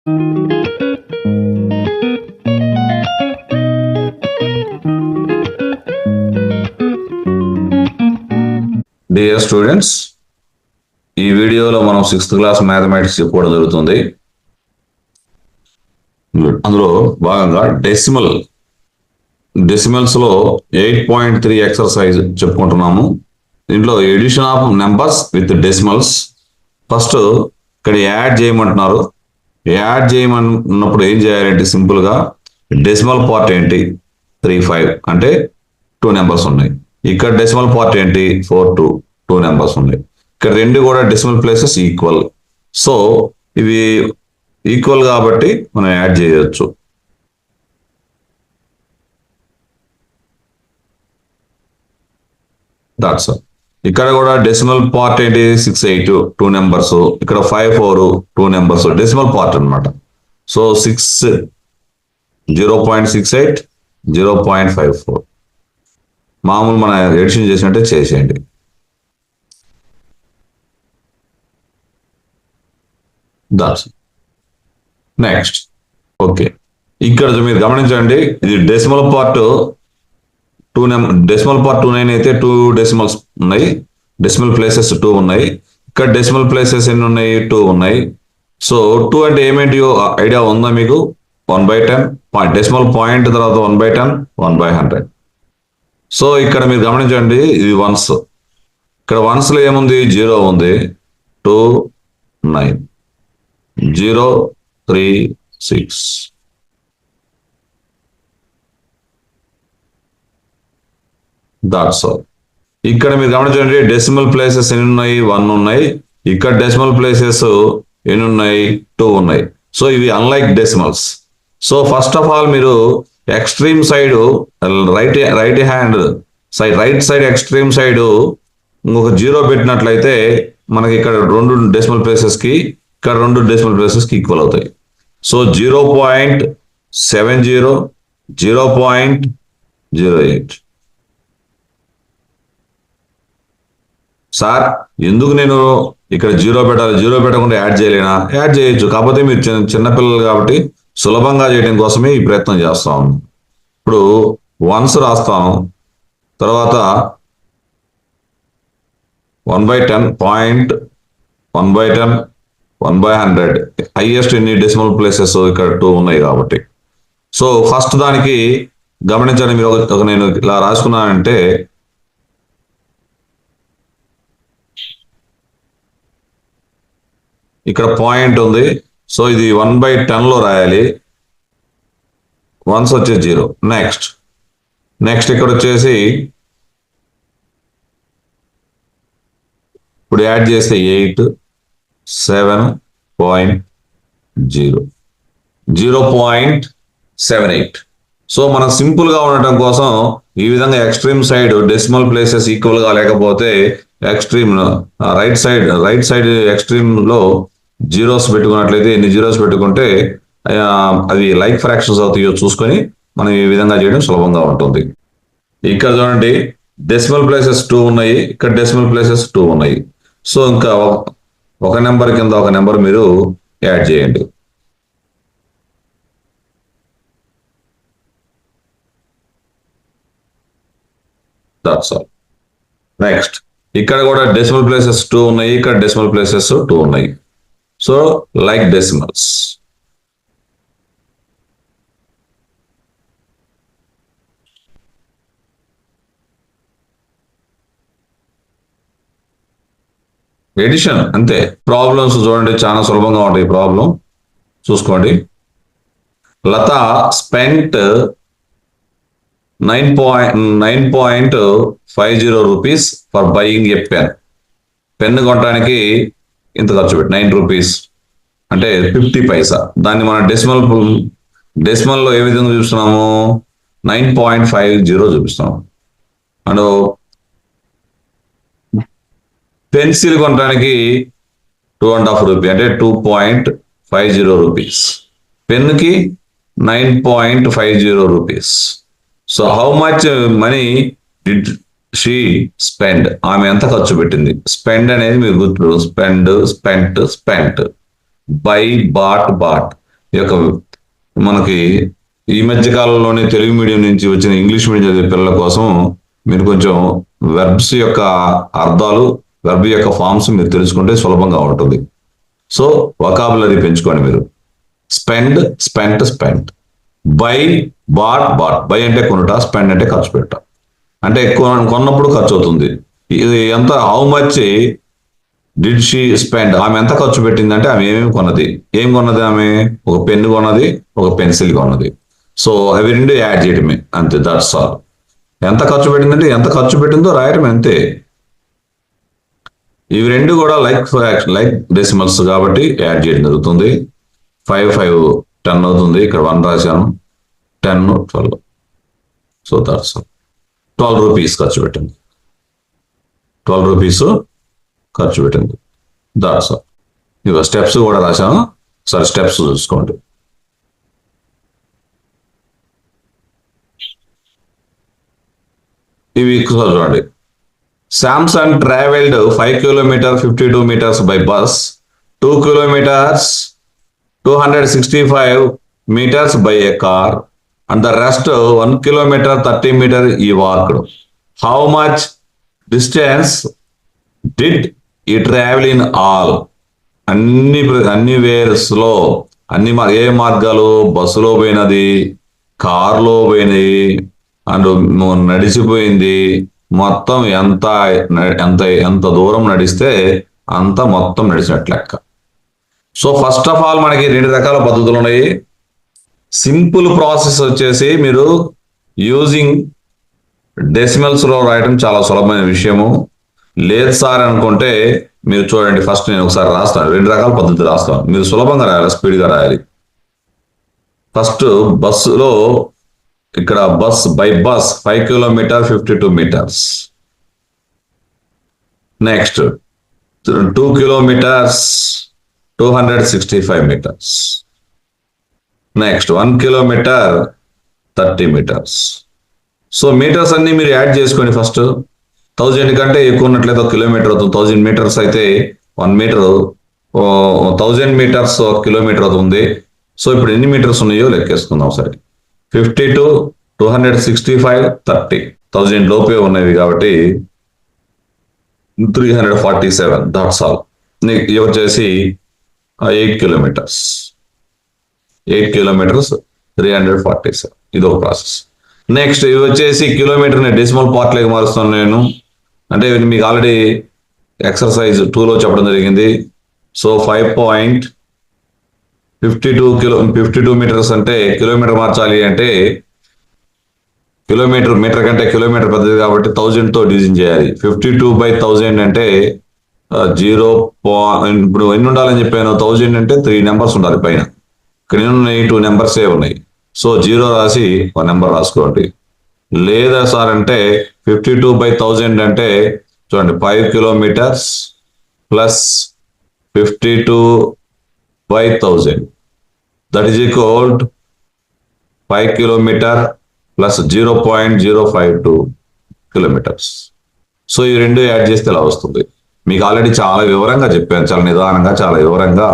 Dear students, ఈ వీడియోలో మనం 6th క్లాస్ మ్యాథమెటిక్స్ చెప్పుకోవడం జరుగుతుంది. అందులో భాగంగా డెసిమల్స్ లో 8.3 ఎక్సర్సైజ్ చెప్పుకుంటున్నాము. దీంట్లో addition of numbers with decimals. First ఇక్కడ యాడ్ చేయమంటున్నారు. యాడ్ చేయమన్నప్పుడు ఏం చేయాలంటే సింపుల్ గా డెసిమల్ పార్ట్ ఏంటి 3, 5 అంటే 2 నెంబర్స్ ఉన్నాయి. ఇక్కడ డెసిమల్ పార్ట్ ఏంటి 4, 2 నెంబర్స్ ఉన్నాయి. ఇక్కడ రెండు కూడా డెసిమల్ ప్లేసెస్ ఈక్వల్. సో ఇవి ఈక్వల్ కాబట్టి మనం యాడ్ చేయొచ్చు. దాట్స్ ఇక్కడ కూడా డెసిమల్ పార్ట్ ఏంటి 6, 8 2 నెంబర్స్. ఇక్కడ 5, 4 2 నెంబర్స్ డెసిమల్ పార్ట్ అనమాట. సో 6 0.68 0.54 మామూలు మన ఎడిషన్ చేసినట్టే చేసేయండి. That's next. ఓకే, ఇక్కడ మీరు గమనించండి, ఇది డెసిమల్ పార్ట్ 2 అయితే 2 డెసిమల్స్ ఉన్నాయి. డెసిమల్ ప్లేసెస్ 2 ఉన్నాయి. ఇక్కడ డెసిమల్ ప్లేసెస్ ఎన్ని ఉన్నాయి 2 ఉన్నాయి. సో 2 అంటే ఏమేంటి ఐడియా ఉందా మీకు? 1/10 డెసిమల్ పాయింట్ తర్వాత 1/10 1/100. సో ఇక్కడ మీరు గమనించండి, ఇది వన్స్. ఇక్కడ వన్స్ లో ఏముంది 0 ఉంది. 2 9 0 3 6. That's all. ఇక్కడ మీరు గమనించండి, డెసిమల్ ప్లేసెస్ ఎన్ని ఉన్నాయి 1 ఉన్నాయి. ఇక్కడ డెసిమల్ ప్లేసెస్ ఎన్ని ఉన్నాయి 2 ఉన్నాయి. సో ఇవి unlike decimals. So first of all మీరు extreme side right side extreme side ఇంకొక 0 పెట్టినట్లయితే మనకి ఇక్కడ 2 డెసిమల్ ప్లేసెస్ కి ఇక్కడ 2 డెసిమల్ ప్లేసెస్ కి ఈక్వల్ అవుతాయి. సో 0.70 0.08. సార్ ఎందుకు నేను ఇక్కడ 0 పెట్టాలి? 0 పెట్టకుండా యాడ్ చేయలేనా? యాడ్ చేయొచ్చు. కాకపోతే మీరు చిన్నపిల్లలు కాబట్టి సులభంగా చేయడం కోసమే ఈ ప్రయత్నం చేస్తాం. ఇప్పుడు వన్స్ రాస్తాను, తర్వాత 1/10 1/10 1/100. హైయెస్ట్ ఎన్ని డెసిమల్ ప్లేసెస్ ఇక్కడ 2 ఉన్నాయి కాబట్టి. సో ఫస్ట్ దానికి గమనించండి, మీరు నేను ఇలా రాసుకున్నానంటే ఇక్కడ పాయింట్ ఉంది. సో ఇది 1/10 లో రాయాలి. వన్స్ వచ్చేసి 0. నెక్స్ట్ ఇక్కడ వచ్చేసి ఇప్పుడు యాడ్ చేస్తే 8 7.0 0.78. సో మనం సింపుల్ గా ఉండటం కోసం ఈ విధంగా extreme side decimal places equal గా లేకపోతే ఎక్స్ట్రీమ్ రైట్ సైడ్ ఎక్స్ట్రీమ్ లో జీరోస్ పెట్టుకున్నట్లయితే ఎన్ని జీరోస్ పెట్టుకుంటే అవి లైక్ ఫ్రాక్షన్స్ అవుతాయో చూసుకొని మనం ఈ విధంగా చేయడం సులభంగా ఉంటుంది. ఇక్కడ చూడండి, డెసిమల్ ప్లేసెస్ 2 ఉన్నాయి. ఇక్కడ డెసిమల్ ప్లేసెస్ 2 ఉన్నాయి. సో ఇంకా ఒక నెంబర్ కింద ఒక నెంబర్ మీరు యాడ్ చేయండి. That's all. నెక్స్ట్ ఇక్కడ కూడా డెసిమల్ ప్లేసెస్ 2 ఉన్నాయి. ఇక్కడ డెసిమల్ ప్లేసెస్ 2 ఉన్నాయి. So like decimals. ఎడిషన్ అంతే. ప్రాబ్లమ్స్ చూడండి, చాలా సులభంగా ఉంటాయి. ప్రాబ్లం చూసుకోండి. Latha spent 9.50 rupees for buying a pen కొనడానికి ఇంత ఖర్చు పెట్టి 9 రూపీస్ అంటే 50 పైసా. దాన్ని మనం డెసిమల్ లో ఏ విధంగా చూస్తున్నాము 9.50 చూపిస్తున్నాము. అండ్ పెన్సిల్ కొనడానికి 2.5 రూపీ అంటే 2.50 రూపీస్. పెన్కి 9.50 rupees. So how much money did she spend? ఆమె ఎంత ఖర్చు పెట్టింది? స్పెండ్ అనేది మీరు గుర్తు, స్పెంట్, బై, బాట్. ఈ యొక్క మనకి ఈ మధ్య కాలంలోనే తెలుగు మీడియం నుంచి వచ్చిన ఇంగ్లీష్ మీడియం చదివే పిల్లల కోసం మీరు కొంచెం వెర్బ్స్ యొక్క అర్థాలు, వెర్బ్ యొక్క ఫార్మ్స్ మీరు తెలుసుకుంటే సులభంగా ఉంటుంది. సో వొకాబులరీ పెంచుకోండి మీరు. Spend, spent, spent. Buy, bought, bought. Buy అంటే కొనుట, స్పెండ్ అంటే ఖర్చు పెట్ట. అంటే కొన్నప్పుడు ఖర్చు అవుతుంది. ఇది ఎంత, how much did she spend, ఆమె ఎంత ఖర్చు పెట్టిందంటే ఆమె ఏమేమి కొన్నది. ఏం కొన్నది ఆమె? ఒక పెన్ను కొన్నది, ఒక పెన్సిల్ కొన్నది. సో అవి రెండు యాడ్ చేయడమే, అంతే, దట్స్ ఆల్. ఎంత ఖర్చు పెట్టిందంటే ఎంత ఖర్చు పెట్టిందో రాయటం అంతే. ఇవి రెండు కూడా లైక్ డెసిమల్స్ కాబట్టి యాడ్ చేయడం జరుగుతుంది. 5, 5, 10 అవుతుంది. ఇక్కడ 1 రాశాను, 10, 12. So that's all. 12 రూపీస్ ఖర్చు పెట్టింది. 12 రూపీస్ ఖర్చు పెట్టింది. That's all. ఇక స్టెప్స్ కూడా రాశాను, సరే స్టెప్స్ చూసుకోండి. ఇవి చూడండి. Samson travelled 5 kilometre 52 meters by bus, 2 kilometers 265 meters by a car, and the rest 1 kilometer 30 meters he walked. How much distance did he travel in all? అన్ని వేర్స్ లో ఏ మార్గాలు? బస్సులో పోయినది, కారులో పోయినది, అండ్ నడిచిపోయింది. మొత్తం ఎంత ఎంత ఎంత దూరం నడిస్తే అంత మొత్తం నడిచినట్లు లెక్క. సో ఫస్ట్ ఆఫ్ ఆల్ మనకి 2 రకాల పద్ధతులు ఉన్నాయి. సింపుల్ ప్రాసెస్ వచ్చేసి మీరు యూజింగ్ డెసిమల్స్ లో రాయడం చాలా సులభమైన విషయము. లేదు సార్ అనుకుంటే మీరు చూడండి, ఫస్ట్ నేను ఒకసారి రాస్తాను, 2 రకాల పద్ధతి రాస్తాను. మీరు సులభంగా రాయాలి, స్పీడ్గా రాయాలి. ఫస్ట్ బస్సులో, ఇక్కడ by bus 5 kilometre 52 meters. Next 2 kilometers 265 meters. Next 1 kilometer 30 meters. So metres అన్ని మీరు యాడ్ చేసుకోండి. ఫస్ట్ 1000 కంటే ఎక్కువ ఉన్నట్లయితే 1 కిలోమీటర్ అవుతుంది. 1000 meters అయితే 1 meter 1000 meters 1 kilometer అవుతుంది. సో ఇప్పుడు ఎన్ని మీటర్స్ ఉన్నాయో లెక్కేసుకుందాం సరే. 52, 265, 30. 1000 లోపే ఉన్నవి కాబట్టి 347. That's all. ఇవి వచ్చేసి 8 kilometers. 8 kilometers 347. ఇది ఒక ప్రాసెస్. నెక్స్ట్ ఇవి వచ్చేసి కిలోమీటర్ని డెసిమల్ పార్ట్ లేక మారుస్తాను నేను. అంటే మీకు ఆల్రెడీ ఎక్సర్సైజ్ 2లో చెప్పడం జరిగింది. సో 5.52 meters అంటే కిలోమీటర్ మార్చాలి అంటే మీటర్ కంటే కిలోమీటర్ పెద్దది కాబట్టి 1000తో డివిజన్ చేయాలి. 52/1000 అంటే 0. ఇప్పుడు ఎన్ని ఉండాలని చెప్పాను? 1000 అంటే 3 numbers ఉండాలి పైన. ఇక్కడ ఉన్నాయి 2 numbers ఉన్నాయి. సో 0 రాసి 1 number రాసుకోండి. లేదా సార్ అంటే 52/1000 అంటే చూడండి, 5 kilometers plus 52/1000. That is equal 5 kilometer plus 0.052 kilometers. So ఈ రెండు యాడ్ చేస్తే ఇలా వస్తుంది. మీకు ఆల్రెడీ చాలా వివరంగా చెప్పాను, చాలా నిదానంగా, చాలా వివరంగా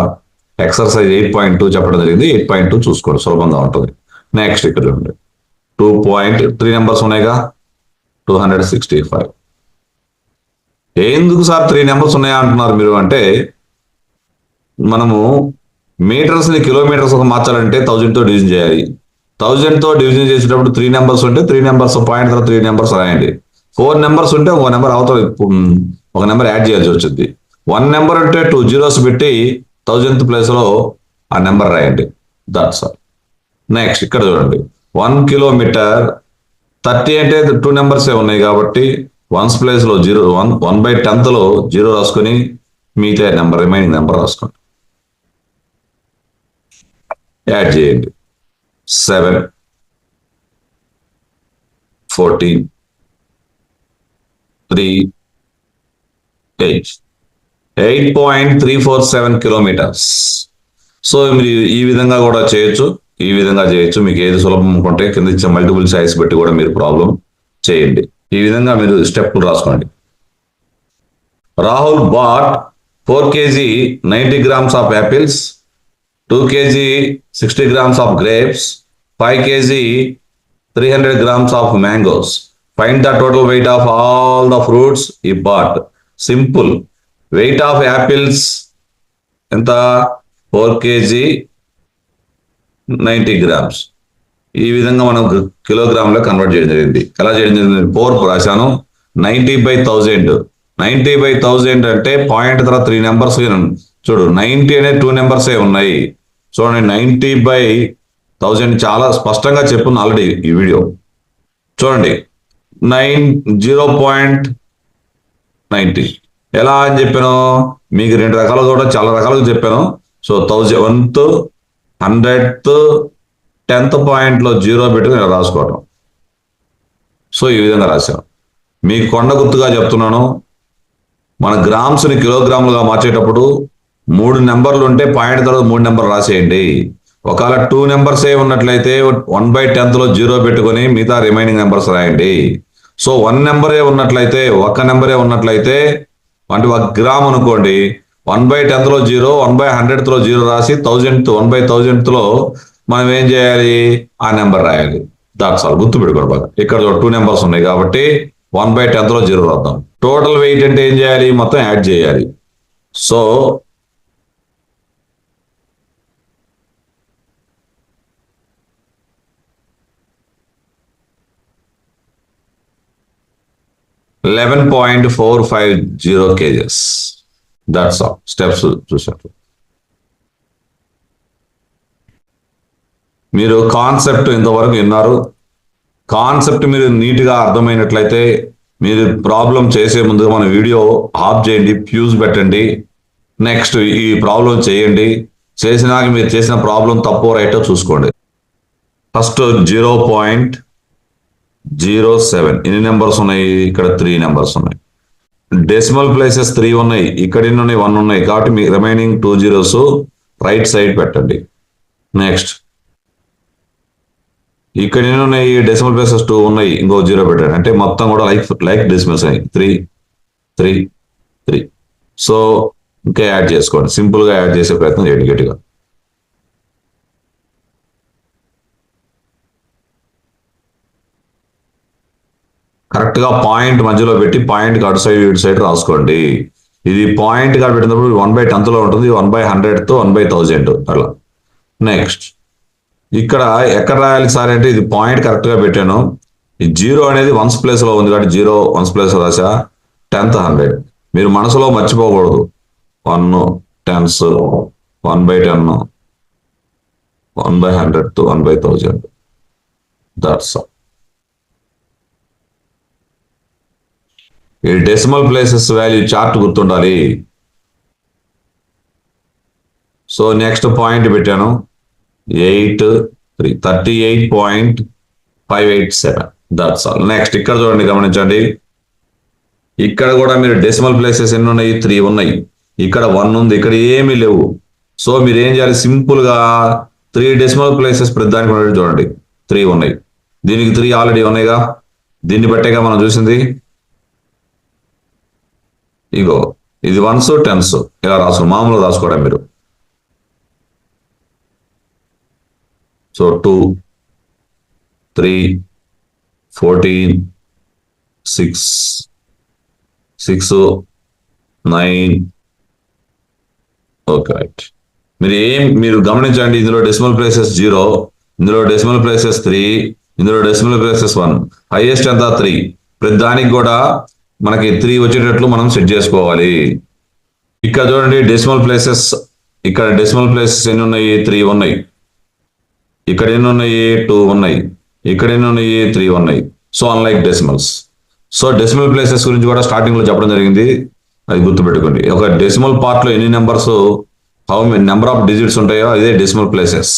ఎక్సర్సైజ్ 8.2 చెప్పడం జరిగింది. 8.2 చూసుకోండి, సులభంగా ఉంటుంది. నెక్స్ట్ ఇక్కడ చూడండి, 3 numbers ఉన్నాయిగా, 265. ఎందుకు సార్ 3 numbers ఉన్నాయా అంటున్నారు మీరు అంటే, మనము మీటర్స్ ని కిలోమీటర్స్ మార్చాలంటే 1000తో డివిజన్ చేయాలి. 1000తో డివిజన్ చేసేటప్పుడు 3 numbers ఉంటే 3 numbers పాయింట్ తర్వాత 3 numbers రాయండి. 4 numbers ఉంటే ఒక నెంబర్ అవతల ఒక నెంబర్ యాడ్ చేయాల్సి వచ్చింది. 1 number అంటే 2 zeros పెట్టి 1000th ప్లేస్ లో ఆ నెంబర్ రాయండి. That's all. నెక్స్ట్ ఇక్కడ చూడండి, 1 kilometer 30 అంటే 2 numbers ఉన్నాయి కాబట్టి 1's ప్లేస్ లో 0, 1/10th లో 0 రాసుకొని మిగతా నెంబర్, రిమైనింగ్ నెంబర్ రాసుకోండి, యాడ్ చేయండి. 7, 14, 3, 8. 8.347 kilometers. సో మీరు ఈ విధంగా కూడా చేయొచ్చు, ఈ విధంగా చేయొచ్చు. మీకు ఏది సులభం అనుకుంటే కింద ఇచ్చే మల్టిపుల్ చాయిస్ బట్టి కూడా మీరు ప్రాబ్లం చేయండి. ఈ విధంగా మీరు స్టెప్లు రాసుకోండి. Rahul bought 4 kg 90 grams of apples 2 kg 60 grams of grapes, 5 kg 300 grams of mangoes. Find the total weight of all the fruits he bought. Simple. Weight of apples ఎంత 4 kg 90 grams. ఈ విధంగా మనం కిలోగ్రామ్లో కన్వర్ట్ చేయడం జరిగింది. ఎలా చేయడం జరిగింది? 4 రాశాను. 90/1000. 90/1000 అంటే పాయింట్ తర్వాత 3 నెంబర్స్ చూడు. 90 అనే 2 నెంబర్సే ఉన్నాయి. చూడండి, 90/1000 చాలా స్పష్టంగా చెప్పున్నా ఆల్రెడీ ఈ వీడియో. చూడండి, 0.90 ఎలా అని చెప్పాను మీకు 2 రకాలుగా కూడా చాలా రకాలుగా చెప్పాను. సో 1000th 100th 10th పాయింట్లో 0 పెట్టుకుని ఇలా రాసుకోవటం. సో ఈ విధంగా రాశాను. మీకు కొండ గుర్తుగా చెప్తున్నాను, మన గ్రామ్స్ని కిలోగ్రాములుగా మార్చేటప్పుడు 3 నెంబర్లు ఉంటే పాయింట్ తర్వాత 3 నెంబర్లు రాసేయండి. ఒకవేళ 2 నెంబర్సే ఉన్నట్లయితే 1/10లో 0 పెట్టుకొని మిగతా రిమైనింగ్ నెంబర్స్ రాయండి. సో 1 నెంబరే ఉన్నట్లయితే అంటే 1 గ్రామ్ అనుకోండి, 1/10లో 0, 1/100thలో 0 రాసి 1/1000thలో మనం ఏం చేయాలి? ఆ నెంబర్ రాయాలి. That's all. గుర్తుపెట్టుకోండి బాగా. ఇక్కడ 2 నెంబర్స్ ఉన్నాయి కాబట్టి 1/10లో 0 రాద్దాం. టోటల్ వెయిట్ అంటే ఏం చేయాలి? మొత్తం యాడ్ చేయాలి. So 11.450 kgs. That's all. Steps చూసారు. మీరు కాన్సెప్ట్ ఇంతవరకు విన్నారు. కాన్సెప్ట్ మీరు నీట్గా అర్థమైనట్లయితే మీరు ప్రాబ్లం చేసే ముందుగా మన వీడియో ఆఫ్ చేయండి, ఫ్యూజ్ పెట్టండి, నెక్స్ట్ ఈ ప్రాబ్లం చేయండి. చేసినాక మీరు చేసిన ప్రాబ్లం తప్పో రైటో చూసుకోండి. ఫస్ట్ 0.07 ఎన్ని నెంబర్స్ ఉన్నాయి? ఇక్కడ 3 నెంబర్స్ ఉన్నాయి. డెసిమల్ ప్లేసెస్ 3 ఉన్నాయి, ఇక్కడ ఎన్ని ఉన్నాయి? 1 ఉన్నాయి. కాబట్టి మీ రిమైనింగ్ 2 zeros రైట్ సైడ్ పెట్టండి. నెక్స్ట్ ఇక్కడ ఎన్ని ఉన్నాయి? డెసిమల్ ప్లేసెస్ 2 ఉన్నాయి, ఇంకో 0 పెట్టండి. అంటే మొత్తం కూడా లైక్ డెసిమల్స్ అయ్యి 3 3 3. సో ఇంకా యాడ్ చేసుకోండి. సింపుల్గా యాడ్ చేసే ప్రయత్నం చేయండి గట్టిగా. కరెక్ట్గా పాయింట్ మధ్యలో పెట్టి పాయింట్ అటు సైడ్ ఇటు సైడ్ రాసుకోండి. ఇది పాయింట్ గా పెట్టినప్పుడు 1/10లో ఉంటుంది, 1/100th 1/1000 అలా. నెక్స్ట్ ఇక్కడ ఎక్కడ రాయాలి సార్ అంటే ఇది పాయింట్ కరెక్ట్ గా పెట్టాను. ఈ 0 అనేది 1's ప్లేస్ లో ఉంది కాబట్టి 0 1's ప్లేస్ లో రాసా. 10th 100 మీరు మనసులో మర్చిపోకూడదు. 1 10s 1/10 1/100th 1/1000. That's all. ఈ డెసిమల్ ప్లేసెస్ వాల్యూ చార్ట్ గుర్తుండాలి. సో నెక్స్ట్ పాయింట్ పెట్టాను 38.587. That's all. నెక్స్ట్ ఇక్కడ చూడండి, గమనించండి. ఇక్కడ కూడా మీరు డెసిమల్ ప్లేసెస్ ఎన్ని ఉన్నాయి? 3 ఉన్నాయి. ఇక్కడ 1 ఉంది, ఇక్కడ ఏమీ లేవు. సో మీరు ఏం చేయాలి? సింపుల్ గా 3 డెసిమల్ ప్లేసెస్ ప్రతిదానికి ఉన్నట్టు చూడండి. 3 ఉన్నాయి, దీనికి 3 ఆల్రెడీ ఉన్నాయిగా. దీన్ని బట్టేగా మనం చూసింది. ఇగో ఇది 1s 10s ఇలా రాసుకో, మామూలుగా రాసుకోవడం మీరు. సో 2 3 14 6 6 9. Okay right. మీరు గమనించండి, ఇందులో డెసిమల్ ప్లేసెస్ 0, ఇందులో డెసిమల్ ప్లేసెస్ 3, ఇందులో డెసిమల్ ప్లేసెస్ 1. హైయెస్ట్ ఎంత? 3. ప్రతి దానికి కూడా మనకి 3 వచ్చేటట్లు మనం సెట్ చేసుకోవాలి. ఇక్కడ చూడండి డెసిమల్ ప్లేసెస్, ఇక్కడ డెసిమల్ ప్లేసెస్ ఎన్ని ఉన్నాయి? 3 ఉన్నాయి. ఇక్కడ ఎన్ని ఉన్నాయి? 2 ఉన్నాయి. ఇక్కడ ఎన్ని ఉన్నాయి? 3 ఉన్నాయి. So unlike decimals. So decimal places గురించి కూడా స్టార్టింగ్ లో చెప్పడం జరిగింది, అది గుర్తుపెట్టుకోండి. ఒక డెసిమల్ పార్ట్ లో ఎన్ని నెంబర్స్, నెంబర్ ఆఫ్ డిజిట్స్ ఉంటాయో అదే డెసిమల్ ప్లేసెస్.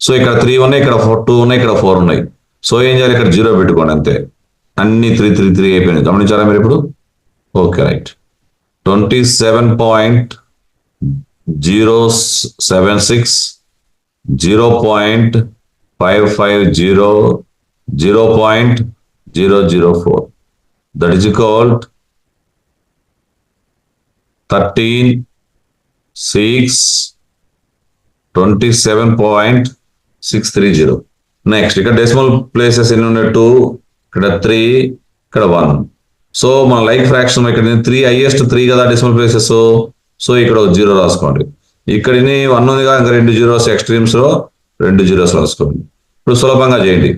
సో ఇక్కడ 3 ఉన్నాయి, ఇక్కడ 2 ఉన్నాయి, ఇక్కడ 4 ఉన్నాయి. సో ఏం చేయాలి? ఇక్కడ 0 పెట్టుకోండి అంతే. అన్ని 3 3 3 అయిపోయినాయి. గమనించారా మీరు ఇప్పుడు? Okay right. 27.076 0.550 0.004. That is called 13 6 27.630. Next ఇక్కడ డెసిమల్ ప్లేసెస్ ఎన్ని ఉన్నాయి? 2, ఇక్కడ 3, ఇక్కడ 1. సో మన లైక్ ఫ్రాక్షన్ ఇక్కడ 3 హైయెస్ట్ 3 కదా డెసిమల్ ప్లేసెస్. సో ఇక్కడ 0 రాసుకోండి. ఇక్కడ 1 ఉందిగా, ఇంకా 2 జీరోస్ ఎక్స్ట్రీమ్స్ లో 2 జీరోస్ రాసుకోండి. ఇప్పుడు సులభంగా చేయండి.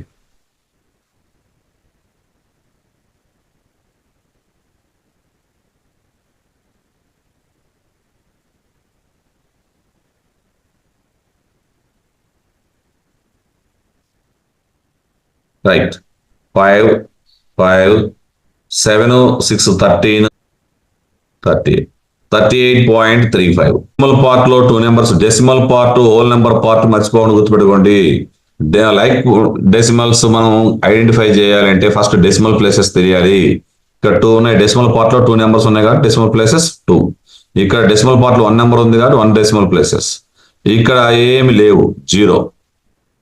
రైట్. 5, 5, 7, 6, 13, 38.35. డెసిమల్ పార్ట్ లో 2 numbers, decimal part whole number part మర్చిపోకుండా గుర్తుపెట్టుకోండి. లైక్ డెసిమల్స్ మనం ఐడెంటిఫై చేయాలంటే ఫస్ట్ డెసిమల్ ప్లేసెస్ తెలియాలి. ఇక్కడ 2 ఉన్నాయి, డెసిమల్ పార్ట్ లో 2 నెంబర్స్ ఉన్నాయి కాబట్టి డెసిమల్ ప్లేసెస్ 2. ఇక్కడ డెసిమల్ పార్ట్ లో 1 నెంబర్ ఉంది కాబట్టి 1 డెసిమల్ ప్లేసెస్. ఇక్కడ ఏమి లేవు, 0.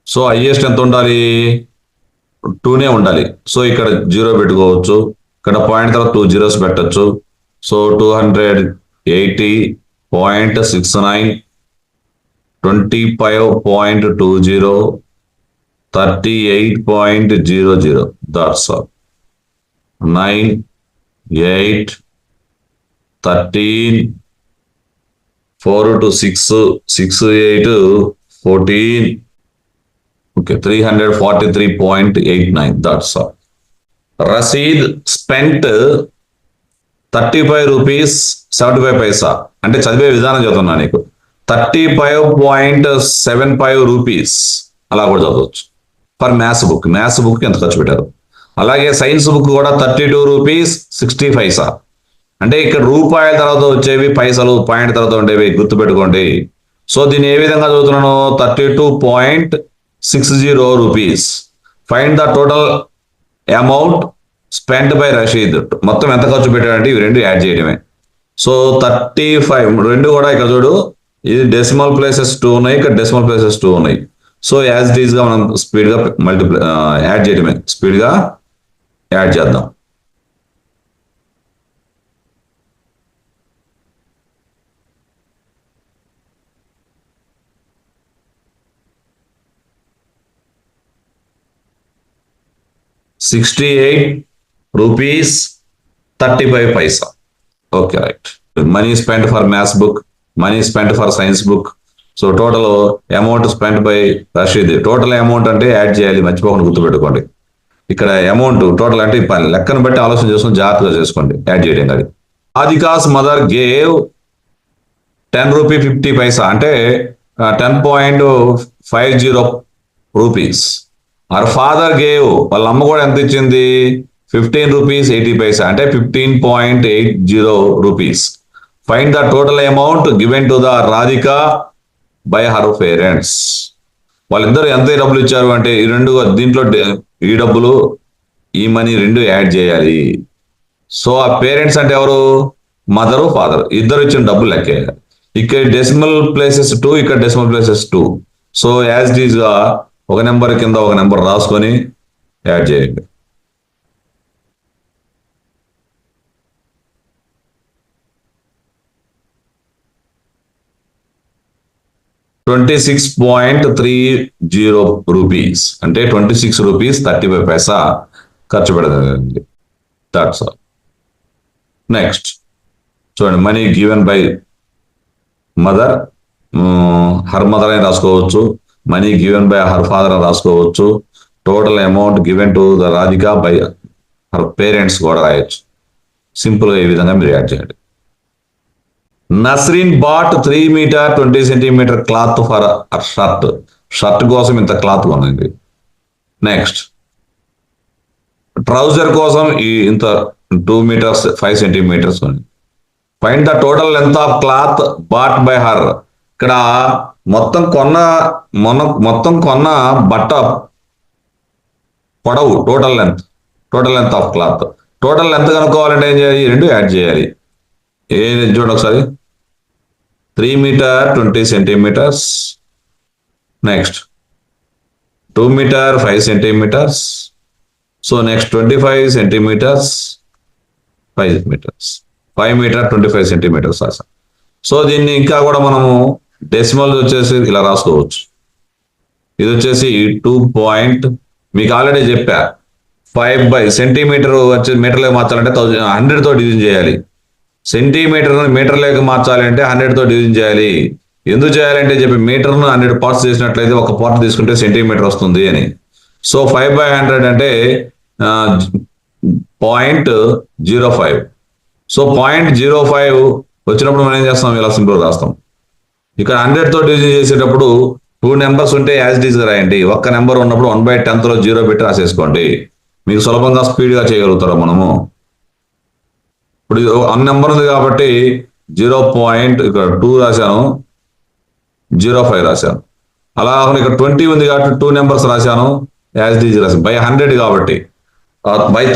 సో హైయెస్ట్ ఎంత ఉండాలి? 2నే ఉండాలి. సో ఇక్కడ 0 పెట్టుకోవచ్చు. ఇక్కడ పాయింట్ తర్వాత 2 జీరోస్ పెట్టచ్చు. So 280.69, 25.20, 38.00. That's all. 9, 8, 13, 4 to 6, 6, 8, 14. Okay, 343.89. That's all. Rasid spent 35 rupees 75 paisa. అంటే చదివే విధానం చదువుతున్నా నీకు. 35.75 రూపీస్ అలా కూడా చదవచ్చు. For maths book, maths book ఎంత ఖర్చు పెట్టారు. అలాగే సైన్స్ బుక్ కూడా 32 రూపీస్ 60 పైసా. అంటే ఇక్కడ రూపాయల తర్వాత వచ్చేవి పైసలు, పాయింట్ తర్వాత ఉండేవి గుర్తుపెట్టుకోండి. సో దీన్ని ఏ విధంగా చదువుతున్నాను? 32.60 rupees. Find the total amount spent by Rashid. మొత్తం ఎంత ఖర్చు పెట్టాడంటే ఇవి రెండు యాడ్ చేయడమే. సో 35 రెండు కూడా ఇక్కడ చూడు, ఇది డెసిమల్ ప్లేసెస్ 2 ఉన్నాయి, ఇక్కడ డెసిమల్ ప్లేసెస్ 2 ఉన్నాయి. సో యాజ్ ఇట్ ఈస్ గా మనం స్పీడ్ గా యాడ్ చేయడమే, స్పీడ్ గా యాడ్ చేద్దాం. ₹68.35. Okay, right. Money spent for maths book, money spent for science book. So total amount spent by Rashid. Total amount అంటే యాడ్ చేయాలి, మర్చిపోకుండా గుర్తుపెట్టుకోండి. ఇక్కడ అమౌంట్ టోటల్ అంటే లెక్కను బట్టి ఆలోచన చేసుకుని జాగ్రత్తగా చేసుకోండి యాడ్ చేయడం. అది రాధికాస్ మదర్ గేవ్ 10 రూపీ 50 పైసా అంటే 10.50 రూపీస్. ఆర్ ఫాదర్ గేవ్, వాళ్ళ అమ్మ కూడా ఎంత ఇచ్చింది? 15 రూపీస్ 80 పైసా అంటే 15.80 rupees. Find the total amount given to the Radhika by her parents. వాళ్ళిద్దరు ఎంత డబ్బులు ఇచ్చారు అంటే ఈ రెండు, దీంట్లో ఈ డబ్బులు ఈ మనీ రెండు యాడ్ చేయాలి. సో ఆ పేరెంట్స్ అంటే ఎవరు? మదరు ఫాదర్, ఇద్దరు ఇచ్చిన డబ్బులు లెక్కేయాలి. ఇక్కడ డెసిమల్ ప్లేసెస్ 2, ఇక్కడ decimal places 2. So as it is గా ఒక నెంబర్ కింద ఒక నెంబర్ రాసుకొని యాడ్ చేయండి. ₹26.30 రూపీస్ అంటే 26 రూపీస్ 35 పైసా ఖర్చు పెడతానండి. That's all. నెక్స్ట్ చూడండి, money given by mother, her mother అని రాసుకోవచ్చు. Money given by her father అని రాసుకోవచ్చు. Total amount given to the Radhika by her parents కూడా రాయొచ్చు. సింపుల్గా ఈ విధంగా మీరు యాడ్ చేయండి. Nasreen bought 3 metre 20 centimetre cloth for shirt. Shirt కోసం ఇంత క్లాత్ కొనండి. నెక్స్ట్ ట్రౌజర్ కోసం ఇంత 2 మీటర్స్ 5 సెంటీమీటర్స్ కొనండి. Find the total length of cloth bat by her. ఇక్కడ మొత్తం కొన్న బట్ట పొడవు, total length of cloth. Total length కనుక్కోవాలంటే ఏం చేయాలి? రెండు యాడ్ చేయాలి. చూడండి ఒకసారి, 3 metre 20 centimetres. Next 2 metre 5 centimetres. So next 25 centimetres 5 metres, 5 metre 25 centimetres. So దీన్ని ఇంకా కూడా మనము డెసిమల్ వచ్చేసి ఇలా రాసుకోవచ్చు. ఇది వచ్చేసి 2 మీకు ఆల్రెడీ చెప్పా 5 సెంటీమీటర్ వచ్చి మీటర్లోకి మార్చాలంటే 100తో డివిజన్ చేయాలి. సెంటీమీటర్ మీటర్లోకి మార్చాలి అంటే 100తో డివిజన్ చేయాలి. ఎందుకు చేయాలంటే చెప్పి మీటర్ను 100 పార్ట్స్ చేసినట్లయితే ఒక పార్ట్ తీసుకుంటే సెంటీమీటర్ వస్తుంది అని. సో 5/100 అంటే 0.05. సో 0.05 వచ్చినప్పుడు మనం ఏం చేస్తాం, ఇలా సింపుల్ రాస్తాం. ఇక్కడ 100తో డివిజన్ చేసేటప్పుడు 2 నెంబర్స్ ఉంటే యాజ్ ఇట్ ఈస్ గా రాయండి. ఒక్క నెంబర్ ఉన్నప్పుడు 1/10లో 0 పెట్టి రాసేసుకోండి. మీకు సులభంగా స్పీడ్గా చేయగలుగుతారు. మనము ఇప్పుడు 1 నెంబర్ ఉంది కాబట్టి 0. ఇక్కడ 2 రాశాను, 0.5 రాశాను. అలా ఇక్కడ 20 ఉంది కాబట్టి 2 నెంబర్స్ రాశాను, యాజ్ ఇట్ ఈజ్ రాశాను. 100 కాబట్టి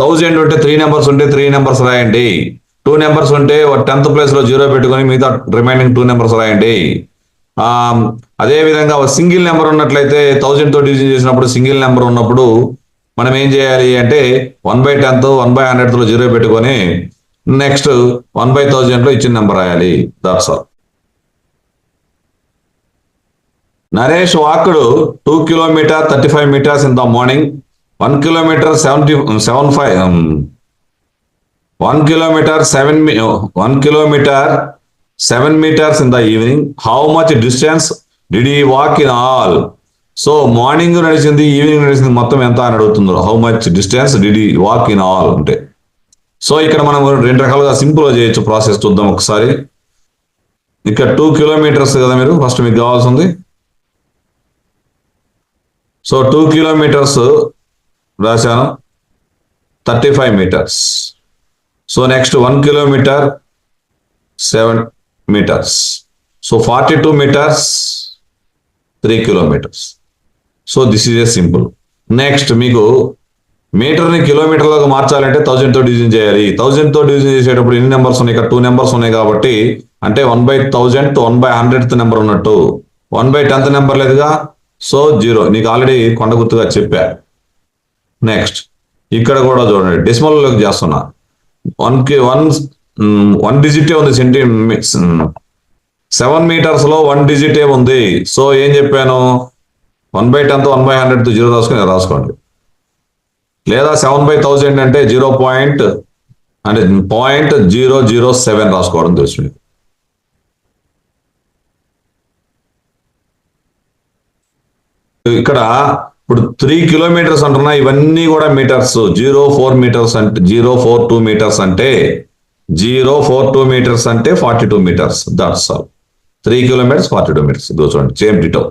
1000 ఉంటే 3 నెంబర్స్ ఉంటే 3 నెంబర్స్ రాయండి. 2 నెంబర్స్ ఉంటే 10th ప్లేస్ లో 0 పెట్టుకొని మిగతా రిమైనింగ్ 2 నెంబర్స్ రాయండి. అదే విధంగా సింగిల్ నెంబర్ ఉన్నట్లయితే 1000తో డివిజన్ చేసినప్పుడు సింగిల్ నెంబర్ ఉన్నప్పుడు మనం ఏం చేయాలి అంటే 1/10 1/100లో 0 పెట్టుకొని నెక్స్ట్ 1/1000 లో ఇచ్చిన నెంబర్ రాయాలి. That's all. Naresh walked 2 kilometre 35 meters in the morning, 1 kilometer 7 meters in the evening. How much distance did he walk in all? So morning నడిచింది, ఈవినింగ్ నడిచింది, మొత్తం ఎంత అని అడుగుతుందో. How much distance did he walk in all అంటే. So ఇక్కడ మనం 2 రకాలుగా సింపుల్ గా చేయొచ్చు. ప్రాసెస్ చూద్దాం ఒకసారి. ఇక్కడ 2 kilometers కదా మీరు ఫస్ట్ మీకు కావాల్సింది. సో 2 kilometers రాశాను, 35 meters. So next 1 kilometer 7 meters. So 42 meters 3 kilometers. So this is a simple. Next మీకు మీటర్ని కిలోమీటర్లోకి మార్చాలంటే 1000తో డివిజన్ చేయాలి. 1000తో డివిజన్ చేసేటప్పుడు ఎన్ని నెంబర్స్ ఉన్నాయి? ఇక్కడ 2 నెంబర్స్ ఉన్నాయి కాబట్టి అంటే 1/1000 to 1/100th నెంబర్ ఉన్నట్టు. 1/10th నెంబర్ లేదుగా, సో 0. నీకు ఆల్రెడీ కొండ గుర్తుగా చెప్పా. నెక్స్ట్ ఇక్కడ కూడా చూడండి, డెసిమల్ లోకి చేస్తున్నా. 1 డిజిటే ఉంది. 7 meters లో 1 డిజిటే ఉంది. సో ఏం చెప్పాను, 1/10 1/100 0 రాసుకొని రాసుకోండి. లేదా 7/1000 అంటే 0.007 రాసుకోవడం తెలుసు మీకు. ఇక్కడ ఇప్పుడు 3 kilometers అంటున్నా, ఇవన్నీ కూడా మీటర్స్. 0.4 meters అంటే 0.42 meters అంటే 0.42 meters అంటే 42 meters. That's all. 3 kilometers 42 meters. ఇదో చూడండి, సేమ్ డిటో.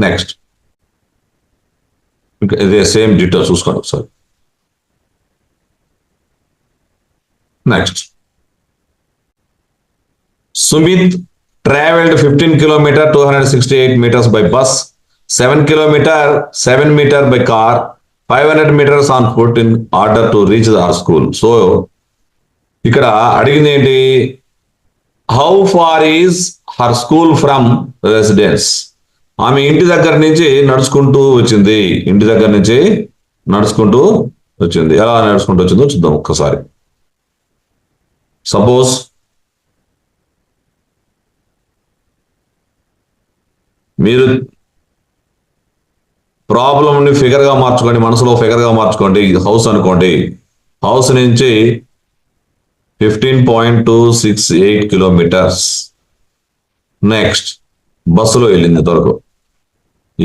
నెక్స్ట్ ఇదే సేమ్ డిటో చూసుకోండి ఒకసారి. Next Sumit traveled 15 kilometers 268 meters by bus, 7 kilometers 7 meters by car, 500 meters on foot in order to reach our school. సో ఇక్కడ అడిగింది ఏంటి, how far is her school from residence. ఆమె ఇంటి దగ్గర నుంచి నడుచుకుంటూ వచ్చింది. ఇంటి దగ్గర నుంచి నడుచుకుంటూ వచ్చింది. ఎలా నడుచుకుంటూ వచ్చిందో చూద్దాం ఒక్కసారి. సపోజ్ మీరు ప్రాబ్లమ్ని ఫిగర్గా మార్చుకోండి, మనసులో ఫిగర్గా మార్చుకోండి. హౌస్ అనుకోండి. హౌస్ నుంచి 15.268 kilometers. నెక్స్ట్ బస్సులో వెళ్ళింది ఇంతవరకు.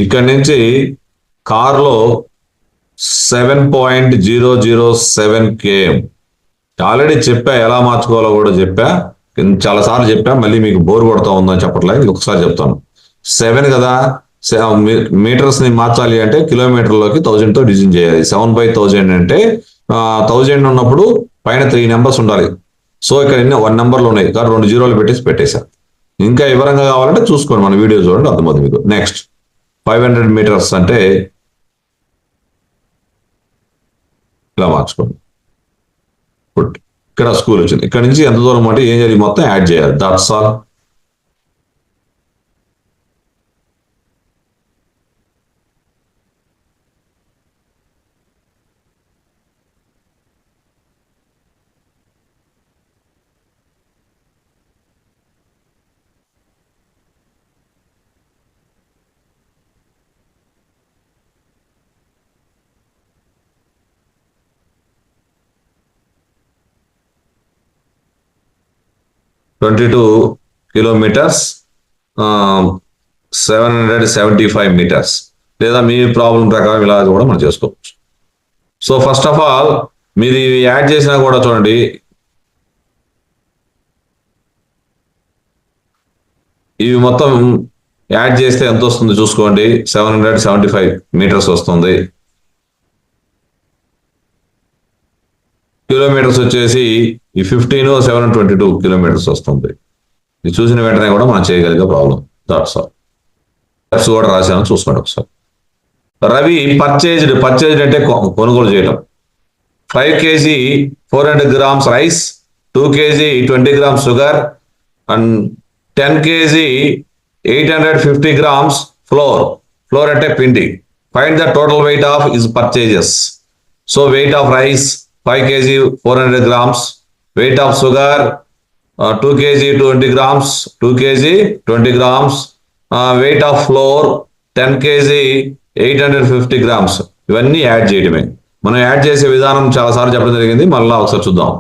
ఇక్కడి నుంచి కార్లో 7.007 km. ఆల్రెడీ చెప్పా ఎలా మార్చుకోవాలో కూడా చెప్పా, చాలా సార్లు చెప్పా. మళ్ళీ మీకు బోర్ కొడతా ఉందని చెప్పట్లేదు, ఒకసారి చెప్తాను. 7 కదా, మీటర్స్ ని మార్చాలి అంటే కిలోమీటర్లోకి 1000తో డివిజన్ చేయాలి. 7/1000 అంటే 1000 ఉన్నప్పుడు పైన 3 నెంబర్స్ ఉండాలి. సో ఇక్కడ 1 నెంబర్లు ఉన్నాయి కాబట్టి 2 జీరోలు పెట్టేసా. ఇంకా వివరంగా కావాలంటే చూసుకోండి, మన వీడియో చూడండి, అర్థమవుతుంది మీకు. నెక్స్ట్ 500 meters అంటే ఇలా మార్చుకోండి. ఇక్కడ స్కూల్ వచ్చింది. ఇక్కడ నుంచి ఎంత దూరం అంటే ఏం జరిగి మొత్తం యాడ్ చేయాలి. That's all. kilometers, 775 meters. లేదా మీ ప్రాబ్లం ప్రకారం ఇలా కూడా మనం చేసుకోవచ్చు. సో ఫస్ట్ ఆఫ్ ఆల్ మీరు ఇవి యాడ్ చేసినా కూడా చూడండి, ఇవి మొత్తం యాడ్ చేస్తే ఎంత వస్తుంది చూసుకోండి. 775 meters వస్తుంది. కిలోమీటర్స్ వచ్చేసి ఈ 15 722 kilometers వస్తుంది. ఇది చూసిన వెంటనే కూడా మనం చేయగలిగే ప్రాబ్లం. That's all. స్టెప్స్ కూడా రాశాను, చూసుకోండి ఒకసారి. రవి పర్చేజ్డ్ అంటే కొనుగోలు చేయడం. 5 kg 400 grams rice, 2 kg 20 grams sugar and 10 kg 850 grams floor అంటే పిండి. Find the total weight of his purchases. So weight of rice 5 kg 400 grams, weight of sugar 2 kg 20 grams, 2 kg 20 grams, weight of floor 10 kg 850 grams. ఇవన్నీ add చేయడమే. మనం add చేసే విధానం చాలాసార్లు చెప్పడం జరిగింది, మళ్ళీ ఒకసారి చూద్దాం.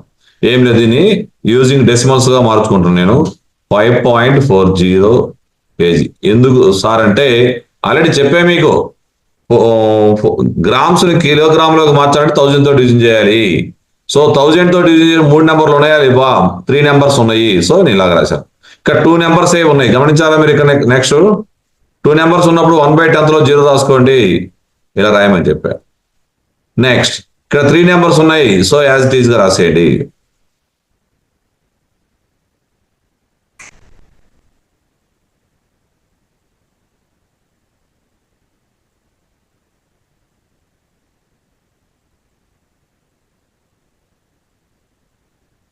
ఏం లేదు, దీన్ని యూజింగ్ డెసిమల్స్ గా మార్చుకుంటున్నాను నేను. 5.40 kg. ఎందుకు సార్ అంటే ఆల్రెడీ చెప్పే మీకు, గ్రామ్స్ ని కిలోగ్రామ్లోకి మార్చాలంటే 1000 తో డివిజన్ చేయాలి. సో 1000 తో డివిజన్ చేయాలి. 3 నెంబర్లు ఉన్నాయా? 3 నెంబర్స్ ఉన్నాయి. సో నేను ఇలాగ రాశాను. ఇక్కడ 2 నెంబర్స్ ఏ ఉన్నాయి, గమనించాలా మీరు. ఇక్కడ నెక్స్ట్ 2 నెంబర్స్ ఉన్నప్పుడు 1/10 లో 0 రాసుకోండి, ఇలా రాయమని చెప్పారు. నెక్స్ట్ ఇక్కడ 3 నెంబర్స్ ఉన్నాయి. సో యాజ్ ఇట్ ఈస్ గా రాసేయండి.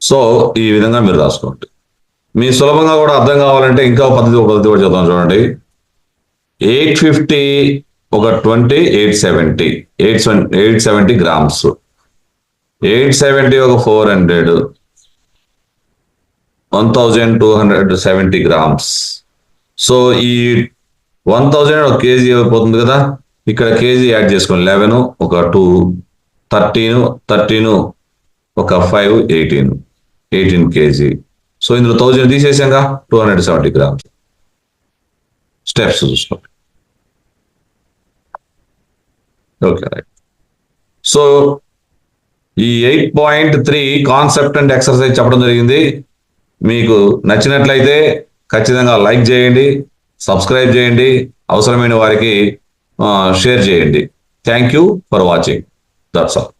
సో ఈ విధంగా మీరు రాసుకోండి. మీ సులభంగా కూడా అర్థం కావాలంటే ఇంకా పద్ధతి కూడా చెప్తాను చూడండి. 850 ఒక 20 870 grams, 870 ఒక 400 1270 grams. సో ఈ 1000 ఒక కేజీ అయిపోతుంది కదా. ఇక్కడ కేజీ యాడ్ చేసుకోండి. 11 ఒక 2 13 ఒక 5 18 kg. సో ఇందులో 1000 తీసేసాక 270 grams. స్టెప్స్ చూసుకోండి. Okay right. సో ఈ 8.3 కాన్సెప్ట్ అండ్ ఎక్సర్సైజ్ చెప్పడం జరిగింది. మీకు నచ్చినట్లయితే ఖచ్చితంగా లైక్ చేయండి, సబ్స్క్రైబ్ చేయండి, అవసరమైన వారికి షేర్ చేయండి. Thank you for watching. That's all.